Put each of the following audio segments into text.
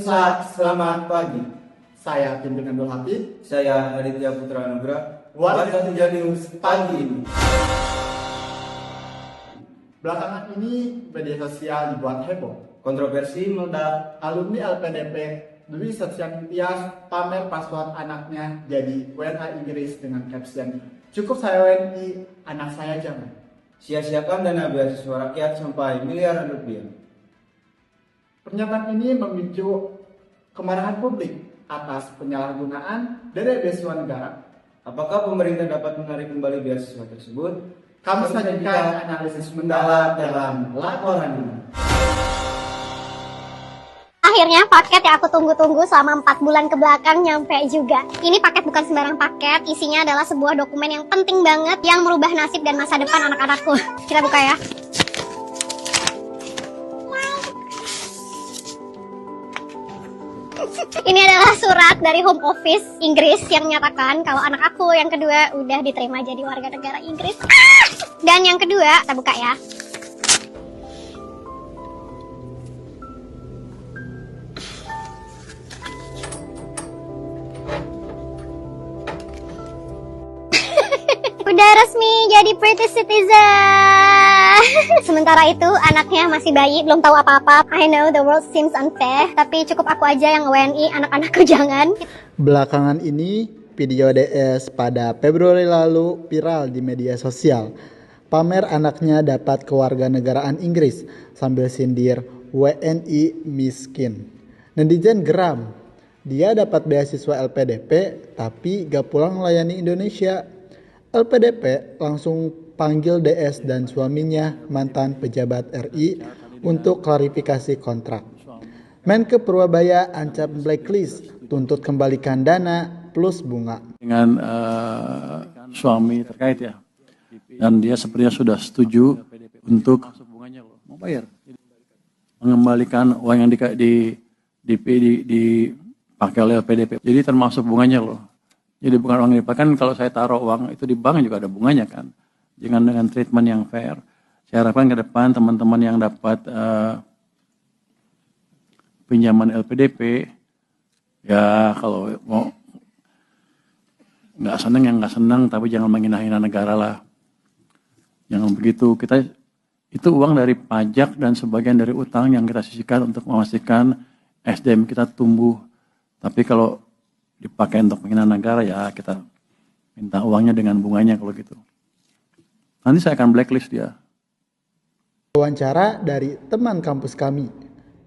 Pemirsa, selamat pagi. Saya pimpinan Abdul Hafid. Saya Aditya Putra Anugrah. Warga Tiga News pagi ini. Belakangan ini media sosial dibuat heboh. Kontroversi meledak. Alumni LPDP Dwi Septian Tias pamer password anaknya jadi WNA Inggris dengan caption "Cukup saya WNI, anak saya jangan." Sia-siakan dana beasiswa rakyat sampai miliaran rupiah. Pernyataan ini memicu kemarahan publik atas penyalahgunaan dana beasiswa negara. Apakah pemerintah dapat menarik kembali beasiswa tersebut? Kami sajikan analisis mendalam dalam laporan ini. Akhirnya paket yang aku tunggu-tunggu selama 4 bulan ke belakang nyampe juga. Ini paket bukan sembarang paket, isinya adalah sebuah dokumen yang penting banget yang merubah nasib dan masa depan anak-anakku. Kita buka ya. Ini adalah surat dari Home Office Inggris yang menyatakan kalau anak aku yang kedua udah diterima jadi warga negara Inggris. Dan yang kedua, kita buka ya. Udah resmi jadi British citizen. Sementara itu anaknya masih bayi, belum tahu apa-apa. I know the world seems unfair, tapi cukup aku aja yang WNI, anak-anakku jangan. Belakangan ini, video DS pada Februari lalu viral di media sosial. Pamer anaknya dapat kewarganegaraan Inggris sambil sindir WNI miskin. Netizen geram. Dia dapat beasiswa LPDP tapi gak pulang melayani Indonesia. LPDP langsung panggil DS dan suaminya mantan pejabat RI untuk klarifikasi kontrak. Menkeu Purwabaya ancam blacklist, tuntut kembalikan dana plus bunga. Dengan suami terkait ya, dan dia sepertinya sudah setuju untuk mau bayar, mengembalikan uang yang dipakai oleh LPDP. Jadi termasuk bunganya loh. Jadi bukan uang dipakai, kan kalau saya taruh uang itu di bank juga ada bunganya kan. Jangan dengan treatment yang fair. Saya harapkan ke depan teman-teman yang dapat pinjaman LPDP, ya kalau mau nggak seneng yang nggak seneng, tapi jangan menghina-hina negara lah. Jangan begitu. Kita itu uang dari pajak dan sebagian dari utang yang kita sisihkan untuk memastikan SDM kita tumbuh. Tapi kalau dipakai untuk menghina negara, ya kita minta uangnya dengan bunganya kalau gitu. Nanti saya akan blacklist dia. Wawancara dari teman kampus kami.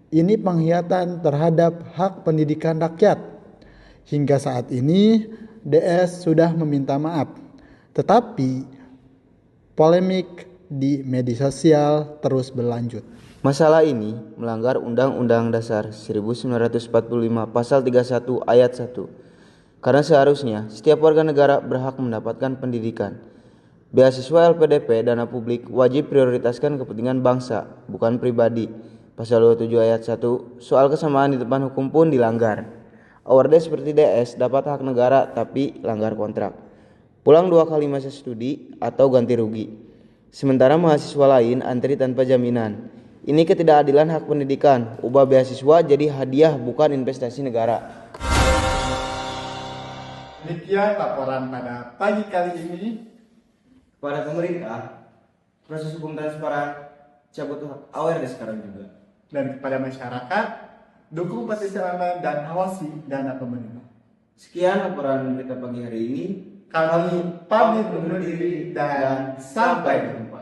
Ini pengkhianatan terhadap hak pendidikan rakyat. Hingga saat ini DS sudah meminta maaf. Tetapi polemik di media sosial terus berlanjut. Masalah ini melanggar Undang-Undang Dasar 1945 Pasal 31 Ayat 1. Karena seharusnya setiap warga negara berhak mendapatkan pendidikan. Beasiswa LPDP dana publik wajib prioritaskan kepentingan bangsa, bukan pribadi. Pasal 27 Ayat 1, soal kesamaan di depan hukum pun dilanggar. Awardee seperti DS dapat hak negara tapi langgar kontrak. Pulang 2 kali masa studi atau ganti rugi. Sementara mahasiswa lain antri tanpa jaminan. Ini ketidakadilan hak pendidikan. Ubah beasiswa jadi hadiah bukan investasi negara. Demikian laporan pada pagi kali ini. Kepada pemerintah, proses hukum transparan, cabut hak awareness sekarang juga. Dan kepada masyarakat, dukung petisi online dan awasi dana pemerintah. Sekian laporan kita pagi hari ini. Kami pamit undur diri dan sampai jumpa.